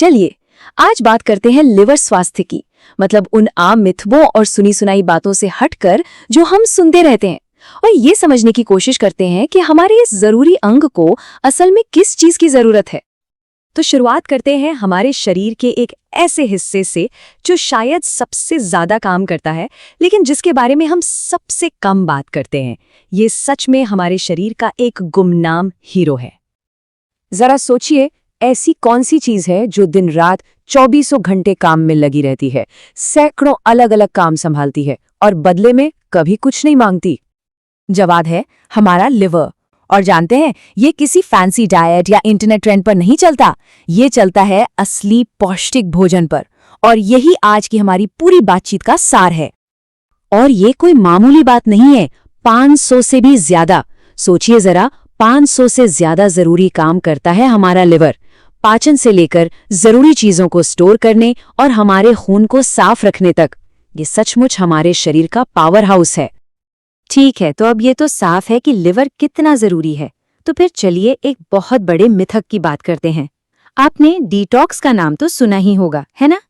चलिए आज बात करते हैं लिवर स्वास्थ्य की, मतलब उन आम मिथकों और सुनी सुनाई बातों से हटकर जो हम सुनते रहते हैं और ये समझने की कोशिश करते हैं कि हमारे इस जरूरी अंग को असल में किस चीज की जरूरत है। तो शुरुआत करते हैं हमारे शरीर के एक ऐसे हिस्से से जो शायद सबसे ज्यादा काम करता है, लेकिन जिसके बारे में हम सबसे कम बात करते हैं। ये सच में हमारे शरीर का एक गुमनाम हीरो है। जरा सोचिए, ऐसी कौन सी चीज है जो दिन रात 24 घंटे काम में लगी रहती है, सैकड़ों अलग अलग काम संभालती है और बदले में कभी कुछ नहीं मांगती? जवाब है हमारा लिवर। और जानते हैं, ये किसी फैंसी डाइट या इंटरनेट ट्रेंड पर नहीं चलता, ये चलता है असली पौष्टिक भोजन पर। और यही आज की हमारी पूरी बातचीत का सार है। और ये कोई मामूली बात नहीं है, 500 से भी ज्यादा। सोचिए जरा, 500 से ज्यादा जरूरी काम करता है हमारा लिवर, पाचन से लेकर जरूरी चीजों को स्टोर करने और हमारे खून को साफ रखने तक। ये सचमुच हमारे शरीर का पावर हाउस है। ठीक है, तो अब ये तो साफ है कि लिवर कितना जरूरी है। तो फिर चलिए एक बहुत बड़े मिथक की बात करते हैं। आपने डिटॉक्स का नाम तो सुना ही होगा, है ना?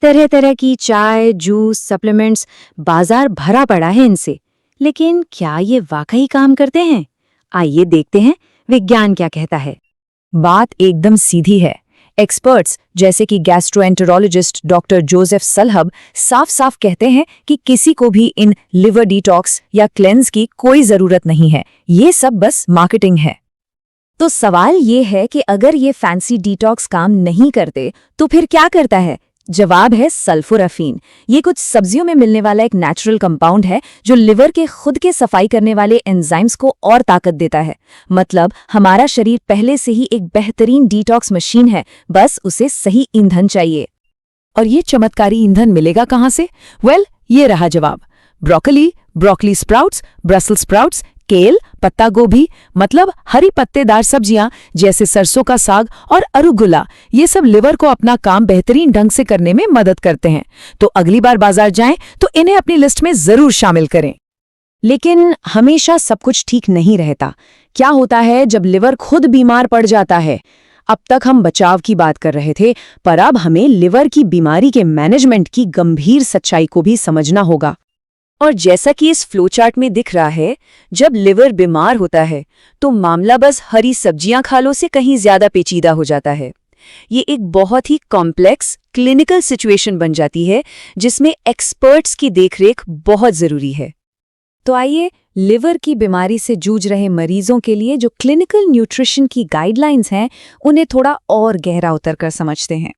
तरह तरह की चाय, जूस, सप्लीमेंट्स, बाजार भरा पड़ा है इनसे। लेकिन क्या ये वाकई काम करते हैं? आइए देखते हैं विज्ञान क्या कहता है। बात एकदम सीधी है। एक्सपर्ट्स जैसे कि गैस्ट्रोएंटेरोलॉजिस्ट डॉक्टर जोसेफ सलहब साफ साफ कहते हैं कि किसी को भी इन लिवर डिटॉक्स या क्लेंस की कोई जरूरत नहीं है। ये सब बस मार्केटिंग है। तो सवाल ये है कि अगर ये फैंसी डिटॉक्स काम नहीं करते तो फिर क्या करता है? जवाब है सल्फोराफीन। ये कुछ सब्जियों में मिलने वाला एक नेचुरल कंपाउंड है जो लिवर के खुद के सफाई करने वाले एंजाइम्स को और ताकत देता है। मतलब हमारा शरीर पहले से ही एक बेहतरीन डिटॉक्स मशीन है, बस उसे सही ईंधन चाहिए। और ये चमत्कारी ईंधन मिलेगा कहाँ से? ये रहा जवाब। ब्रोकली स्प्राउट्स, ब्रसल स्प्राउट्स, केल, पत्ता गोभी, मतलब हरी पत्तेदार सब्जियां जैसे सरसों का साग और अरुगुला, ये सब लिवर को अपना काम बेहतरीन ढंग से करने में मदद करते हैं। तो अगली बार बाजार जाएं तो इन्हें अपनी लिस्ट में जरूर शामिल करें। लेकिन हमेशा सब कुछ ठीक नहीं रहता। क्या होता है जब लिवर खुद बीमार पड़ जाता है? अब तक हम बचाव की बात कर रहे थे, पर अब हमें लिवर की बीमारी के मैनेजमेंट की गंभीर सच्चाई को भी समझना होगा। और जैसा कि इस फ्लोचार्ट में दिख रहा है, जब लिवर बीमार होता है तो मामला बस हरी सब्जियां खा लो से कहीं ज्यादा पेचीदा हो जाता है। ये एक बहुत ही कॉम्प्लेक्स क्लिनिकल सिचुएशन बन जाती है जिसमें एक्सपर्ट्स की देखरेख बहुत जरूरी है। तो आइए लिवर की बीमारी से जूझ रहे मरीजों के लिए जो क्लिनिकल न्यूट्रिशन की गाइडलाइंस हैं, उन्हें थोड़ा और गहरा उतरकर समझते हैं।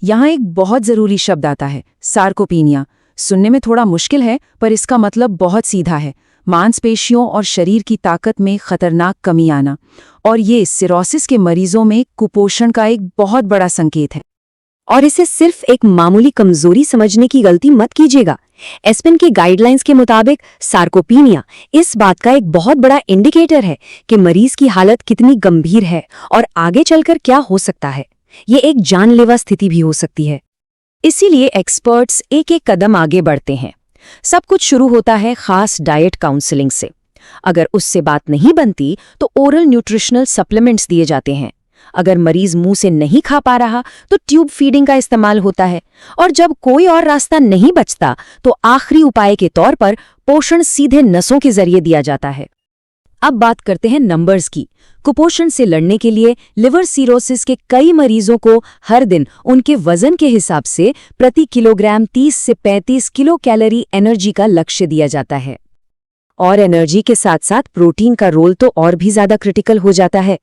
यहाँ एक बहुत जरूरी शब्द आता है, सार्कोपीनिया। सुनने में थोड़ा मुश्किल है, पर इसका मतलब बहुत सीधा है, मांसपेशियों और शरीर की ताकत में खतरनाक कमी आना। और ये सिरोसिस के मरीजों में कुपोषण का एक बहुत बड़ा संकेत है। और इसे सिर्फ एक मामूली कमजोरी समझने की गलती मत कीजिएगा। एस्पेन की गाइडलाइंस के मुताबिक सार्कोपीनिया इस बात का एक बहुत बड़ा इंडिकेटर है कि मरीज की हालत कितनी गंभीर है और आगे चलकर क्या हो सकता है। ये एक जानलेवा स्थिति भी हो सकती है। इसीलिए एक्सपर्ट्स एक एक कदम आगे बढ़ते हैं। सब कुछ शुरू होता है खास डाइट काउंसलिंग से। अगर उससे बात नहीं बनती तो ओरल न्यूट्रिशनल सप्लीमेंट्स दिए जाते हैं। अगर मरीज मुंह से नहीं खा पा रहा तो ट्यूब फीडिंग का इस्तेमाल होता है। और जब कोई और रास्ता नहीं बचता तो आखिरी उपाय के तौर पर पोषण सीधे नसों के जरिए दिया जाता है। अब बात करते हैं नंबर्स की। कुपोषण से लड़ने के लिए लिवर सिरोसिस के कई मरीजों को हर दिन उनके वजन के हिसाब से प्रति किलोग्राम 30 से 35 किलो कैलोरी एनर्जी का लक्ष्य दिया जाता है। और एनर्जी के साथ साथ प्रोटीन का रोल तो और भी ज्यादा क्रिटिकल हो जाता है।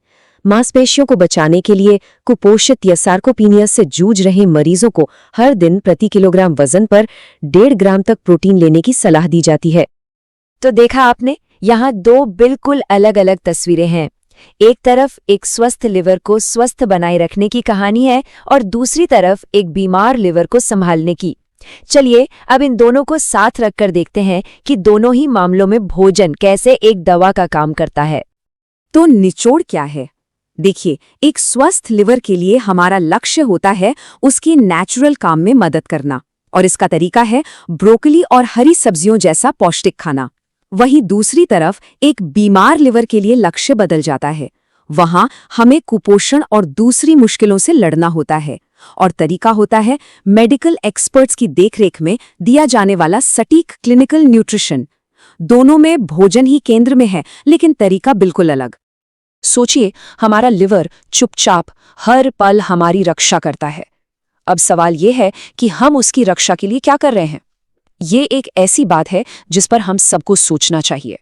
मांसपेशियों को बचाने के लिए कुपोषित या सार्कोपीनिया से जूझ रहे मरीजों को हर दिन प्रति किलोग्राम वजन पर 1.5 ग्राम तक प्रोटीन लेने की सलाह दी जाती है। तो देखा आपने, यहाँ दो बिल्कुल अलग अलग तस्वीरें हैं। एक तरफ एक स्वस्थ लिवर को स्वस्थ बनाए रखने की कहानी है और दूसरी तरफ एक बीमार लिवर को संभालने की। चलिए अब इन दोनों को साथ रखकर देखते हैं कि दोनों ही मामलों में भोजन कैसे एक दवा का काम करता है। तो निचोड़ क्या है? देखिए, एक स्वस्थ लिवर के लिए हमारा लक्ष्य होता है उसकी नेचुरल काम में मदद करना, और इसका तरीका है ब्रोकली और हरी सब्जियों जैसा पौष्टिक खाना। वहीं दूसरी तरफ एक बीमार लिवर के लिए लक्ष्य बदल जाता है। वहां हमें कुपोषण और दूसरी मुश्किलों से लड़ना होता है। और तरीका होता है मेडिकल एक्सपर्ट्स की देखरेख में दिया जाने वाला सटीक क्लिनिकल न्यूट्रिशन। दोनों में भोजन ही केंद्र में है, लेकिन तरीका बिल्कुल अलग। सोचिए, हमारा लिवर चुपचाप हर पल हमारी रक्षा करता है। अब सवाल ये है कि हम उसकी रक्षा के लिए क्या कर रहे हैं। ये एक ऐसी बात है जिस पर हम सबको सोचना चाहिए।